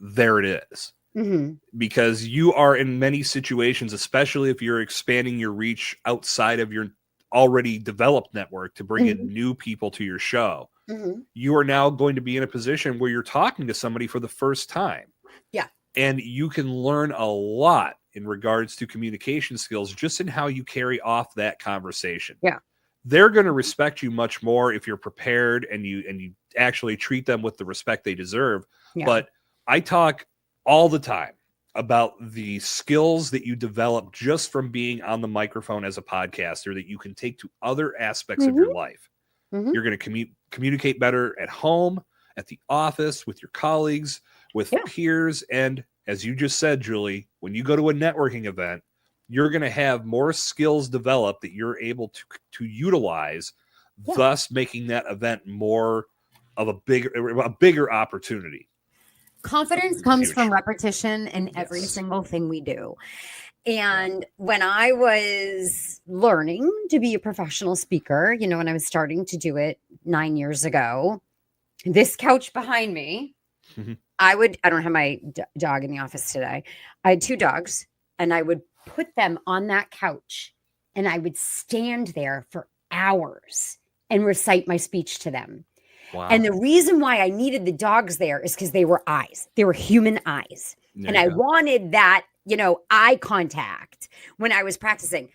There it is. Mm-hmm. Because you are in many situations, especially if you're expanding your reach outside of your already developed network to bring in new people to your show. Mm-hmm. You are now going to be in a position where you're talking to somebody for the first time. Yeah. And you can learn a lot in regards to communication skills, just in how you carry off that conversation. Yeah. They're going to respect you much more if you're prepared and you actually treat them with the respect they deserve. Yeah. But I talk all the time about the skills that you develop just from being on the microphone as a podcaster that you can take to other aspects of your life. Mm-hmm. You're going to communicate better at home, at the office, with your colleagues, with peers. And as you just said, Julie, when you go to a networking event, you're going to have more skills developed that you're able to utilize, thus making that event more of a bigger opportunity. Confidence comes from repetition in every single thing we do. And when I was learning to be a professional speaker, when I was starting to do it 9 years ago, this couch behind me, I don't have my dog in the office today. I had 2 dogs, and I would put them on that couch, and I would stand there for hours and recite my speech to them. Wow. And the reason why I needed the dogs there is because they were eyes. They were human eyes. And I wanted that, eye contact when I was practicing.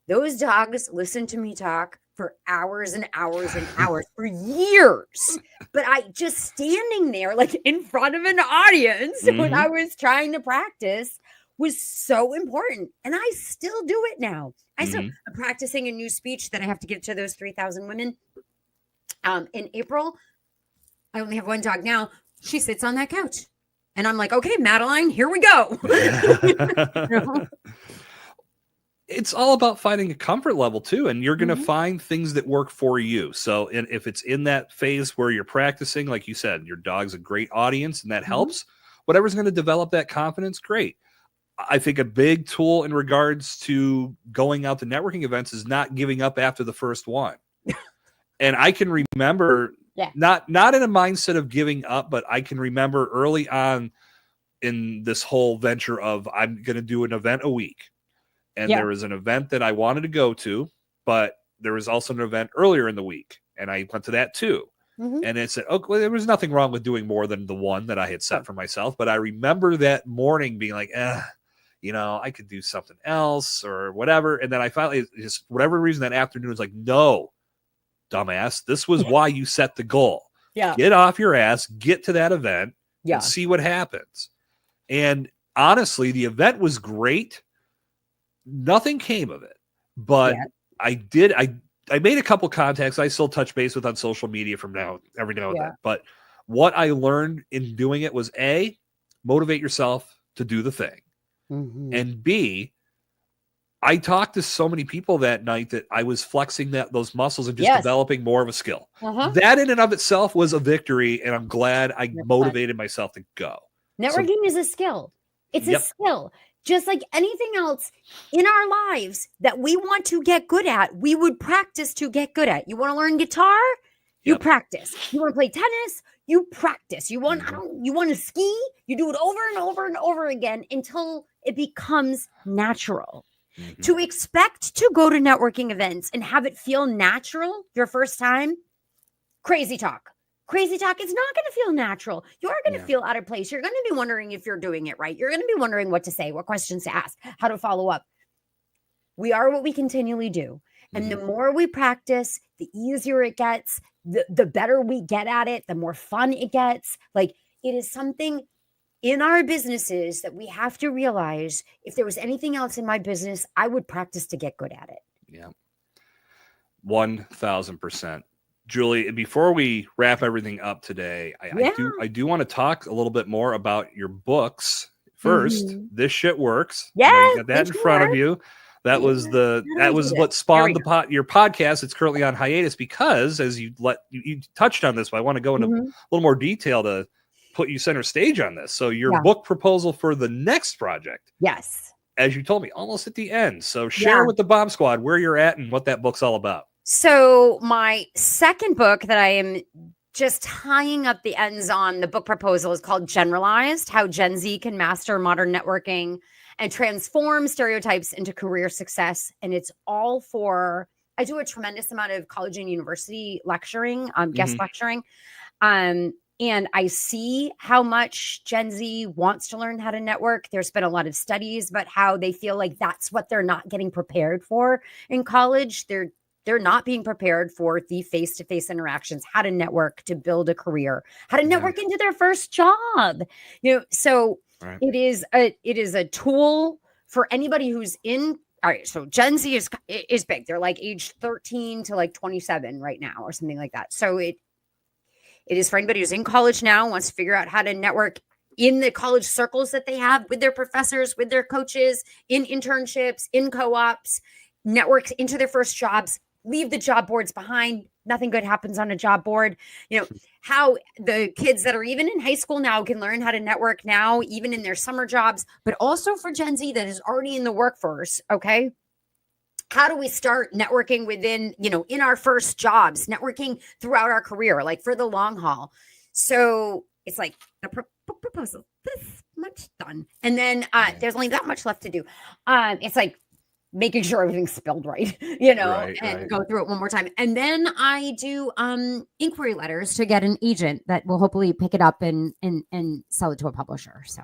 Those dogs listened to me talk for hours and hours and hours for years. But I just standing there like in front of an audience when I was trying to practice was so important. And I still do it now. I'm practicing a new speech that I have to give to those 3,000 women. In April, I only have 1 dog now. She sits on that couch. And I'm like, okay, Madeline, here we go. it's all about finding a comfort level too, and you're going to Mhm. find things that work for you. So if it's in that phase where you're practicing, like you said, your dog's a great audience and that Mhm. helps, whatever's going to develop that confidence, great. I think a big tool in regards to going out to networking events is not giving up after the first one. And I can remember Yeah. not in a mindset of giving up, but I can remember early on in this whole venture of I'm going to do an event a week. And Yeah. there was an event that I wanted to go to, but there was also an event earlier in the week, and I went to that too. Mhm. And it said, oh, well, there was nothing wrong with doing more than the one that I had set for myself. But I remember that morning being like, I could do something else or whatever. And then I finally, just whatever reason that afternoon was like, no, dumbass, this was why you set the goal. Yeah. Get off your ass, get to that event, Yeah. and see what happens. And honestly, the event was great. Nothing came of it, but Yeah. I made a couple contacts I still touch base with on social media from every now and Yeah. then. But what I learned in doing it was A, motivate yourself to do the thing. Mhm. And B, I talked to so many people that night that I was flexing those muscles and just developing more of a skill. That in and of itself was a victory, and I'm glad I motivated myself to go. Networking is a skill. It's a skill. Just like anything else in our lives that we want to get good at, we would practice to get good at. You want to learn guitar? You practice. You want to play tennis? You practice. You want to ski? You do it over and over and over again until it becomes natural. Mm-hmm. To expect to go to networking events and have it feel natural your first time, crazy talk. Crazy talk is not going to feel natural. You are going to feel out of place. You're going to be wondering if you're doing it right. You're going to be wondering what to say, what questions to ask, how to follow up. We are what we continually do. And the more we practice, the easier it gets, the better we get at it, the more fun it gets. Like, it is something in our businesses that we have to realize, if there was anything else in my business, I would practice to get good at it. Yeah. 1000%. Julie, before we wrap everything up today, I do want to talk a little bit more about your books. First, This Shit Works. Yeah, you got that in front of you. That was what spawned your podcast. It's currently on hiatus because, as you touched on this, but I want to go into a little more detail to put you center stage on this. So your book proposal for the next project. Yes. As you told me, almost at the end. So share with the Bomb Squad where you're at and what that book's all about. So my second book that I am just tying up the ends on, the book proposal, is called Generalized: How Gen Z Can Master Modern Networking and Transform Stereotypes into Career Success. And it's all for, I do a tremendous amount of college and university lecturing, guest lecturing. And I see how much Gen Z wants to learn how to network. There's been a lot of studies about how they feel like that's what they're not getting prepared for in college. They're not being prepared for the face-to-face interactions, how to network, to build a career, how to network into their first job. So it is a tool for anybody who's in. All right, so Gen Z is big. They're like age 13 to like 27 right now or something like that. So it is for anybody who's in college now, wants to figure out how to network in the college circles that they have, with their professors, with their coaches, in internships, in co-ops, network into their first jobs, leave the job boards behind. Nothing good happens on a job board. How the kids that are even in high school now can learn how to network now, even in their summer jobs, but also for Gen Z that is already in the workforce. Okay. How do we start networking within, in our first jobs, networking throughout our career, like for the long haul? So it's like a book proposal, this much done. And then there's only that much left to do. It's like making sure everything's spelled right, and go through it one more time. And then I do inquiry letters to get an agent that will hopefully pick it up and sell it to a publisher. So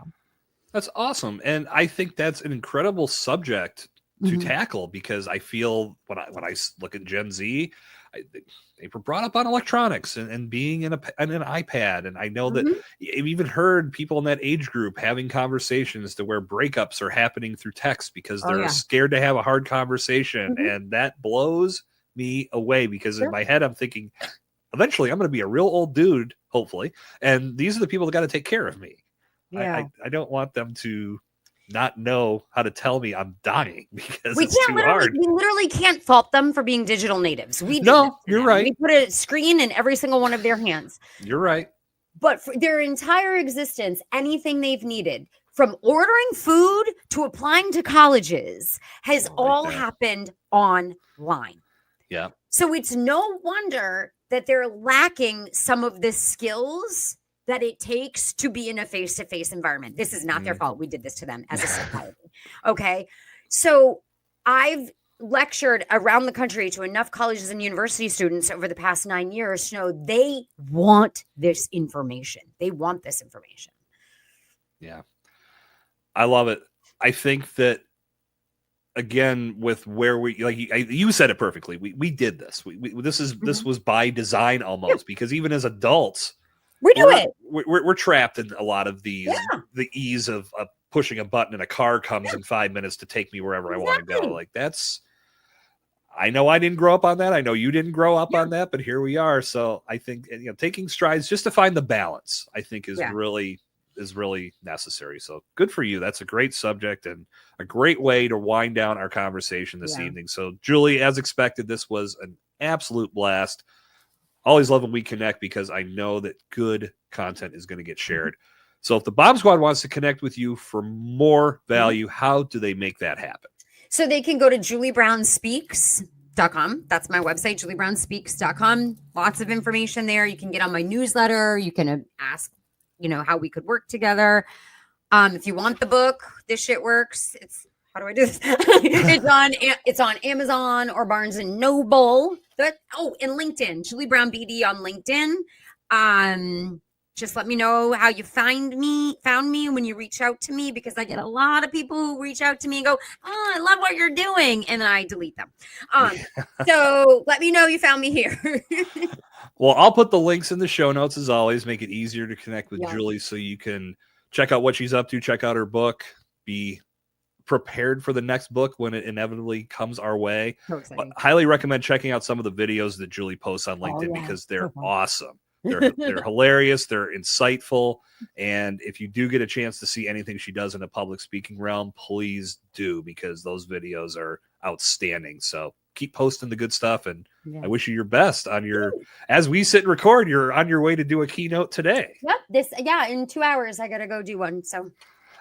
that's awesome. And I think that's an incredible subject to tackle, because I feel when I look at Gen Z, they were brought up on electronics and being in an iPad. And I know that I've even heard people in that age group having conversations to where breakups are happening through text because they're scared to have a hard conversation. And that blows me away, because in my head, I'm thinking, eventually I'm going to be a real old dude, hopefully. And these are the people that got to take care of me. I don't want them to not know how to tell me I'm dying because We it's too hard. We literally can't fault them for being digital natives. We did No, this to you're them. right. We put a screen in every single one of their hands. You're right. But for their entire existence, anything they've needed, from ordering food to applying to colleges, has all happened online. Yeah. So it's no wonder that they're lacking some of the skills that it takes to be in a face-to-face environment. This is not their fault. We did this to them as a society. Okay. So I've lectured around the country to enough colleges and university students over the past 9 years to know they want this information. They want this information. Yeah. I love it. I think that, again, with where we, like you said it perfectly. We did this. This was by design almost, because even as adults, we're trapped in a lot of these. The ease of pushing a button and a car comes in 5 minutes to take me wherever I want to go. Like I know I didn't grow up on that. I know you didn't grow up on that, but here we are. So I think, taking strides just to find the balance, I think is really necessary. So good for you. That's a great subject and a great way to wind down our conversation this evening. So Julie, as expected, this was an absolute blast. Always love when we connect because I know that good content is going to get shared. So if the Bomb Squad wants to connect with you for more value, how do they make that happen? So they can go to juliebrownspeaks.com. That's my website, juliebrownspeaks.com. Lots of information there. You can get on my newsletter. You can ask, how we could work together. If you want the book, This Shit Works. How do I do this? It's on Amazon or Barnes and Noble. And LinkedIn, Julie Brown BD on LinkedIn. Just let me know how you found me when you reach out to me, because I get a lot of people who reach out to me and go, "Oh, I love what you're doing," and then I delete them. So let me know you found me here. Well, I'll put the links in the show notes as always. Make it easier to connect with Julie, so you can check out what she's up to, check out her book, be prepared for the next book when it inevitably comes our way. But highly recommend checking out some of the videos that Julie posts on LinkedIn because they're awesome. They're hilarious. They're insightful. And if you do get a chance to see anything she does in a public speaking realm, please do, because those videos are outstanding. So keep posting the good stuff. And I wish you your best on as we sit and record, you're on your way to do a keynote today. Yep. In 2 hours, I got to go do one. So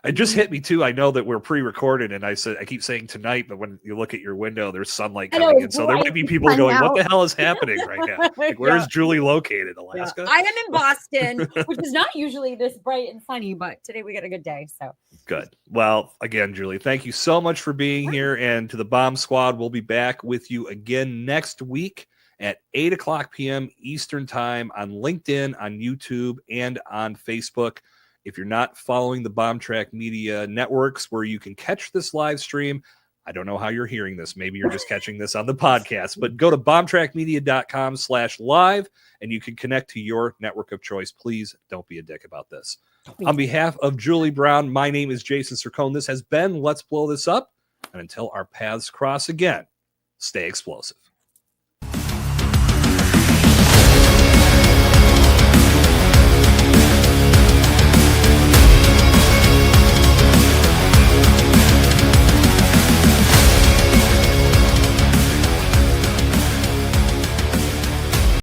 it just hit me too. I know that we're pre-recorded, and I keep saying tonight, but when you look at your window, there's sunlight coming in. So there might be people going, "What the hell is happening right now? Like, where is Julie located? Alaska?" I am in Boston, which is not usually this bright and sunny, but today we got a good day. So good. Well, again, Julie, thank you so much for being here. And to the Bomb Squad, we'll be back with you again next week at 8:00 p.m. Eastern Time on LinkedIn, on YouTube, and on Facebook. If you're not following the Bombtrack media networks where you can catch this live stream, I don't know how you're hearing this. Maybe you're just catching this on the podcast, but go to bombtrackmedia.com/live and you can connect to your network of choice. Please don't be a dick about this. On behalf of Julie Brown, my name is Jason Sircone. This has been Let's Blow This Up. And until our paths cross again, stay explosive.